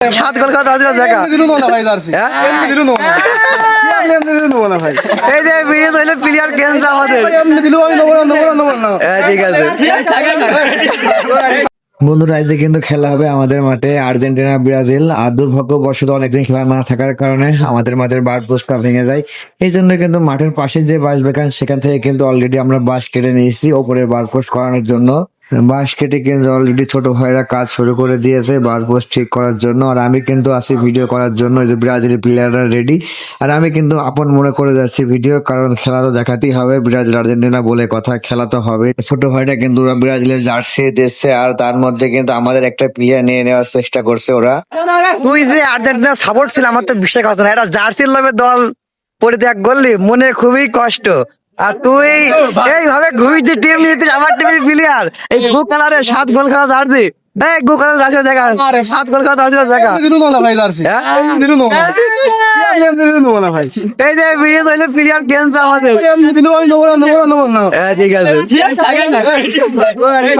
সাত গোল খাওয়া রাজুরা দেখা এই যে ভিডিও হইলে প্লেয়ার কেন্দ্র আমাদের ঠিক আছে বন্ধুরা আজকে কিন্তু খেলা হবে আমাদের মাঠে আর্জেন্টিনা ব্রাজিল। আর দুর্ভাগ্যবশত অনেকদিন খেলা না থাকার কারণে আমাদের মাঠের বার পোস্টটা ভেঙে যায়। এই জন্য কিন্তু মাঠের পাশে যে বাঁশ বেখান সেখান থেকে কিন্তু অলরেডি আমরা বাঁশ কেটে নিয়েছি ওপরে বার পোস্ট করানোর জন্য। বাঁশ কেটে কিন্তু অলরেডি ছোট ভাইরা কাজ শুরু করে দিয়েছে বার পোস্ট ঠিক করার জন্য। আর আমি কিন্তু আসি ভিডিও করার জন্য, যে ব্রাজিল প্লেয়াররা রেডি। আর আমি কিন্তু আপন মনে করে যাচ্ছি ভিডিও, কারণ খেলা তো দেখাতেই হবে। ব্রাজিল আর্জেন্টিনা বলে কথা, খেলা তো হবে। ছোট ভাইটা কিন্তু ওরা ব্রাজিলের জার্সি দিচ্ছে, আর তার মধ্যে কিন্তু আমাদের একটা প্লেয়ার নিয়ে নেওয়ার চেষ্টা করছে ওরা। তুই যে আর্জেন্টিনা সাপোর্ট ছিল, আমার তো বিশ্বাস হতো না। এটা জার্সির নামে দল পরিত্যাগ করলি, মনে খুবই কষ্ট। আর তুই এইভাবে ঘুমিয়ে যে টিম নিয়েছিস, আমার টিমের প্লেয়ার এই গু কালারে 7 গোল খাওয়া জার্সি, এই গু কালার জার্সি দেখা 7 গোল খাওয়া জার্সি দেখা। এই যে ভিডিও হইলে প্লেয়ার কেন্দ্র আমাদের ঠিক আছে।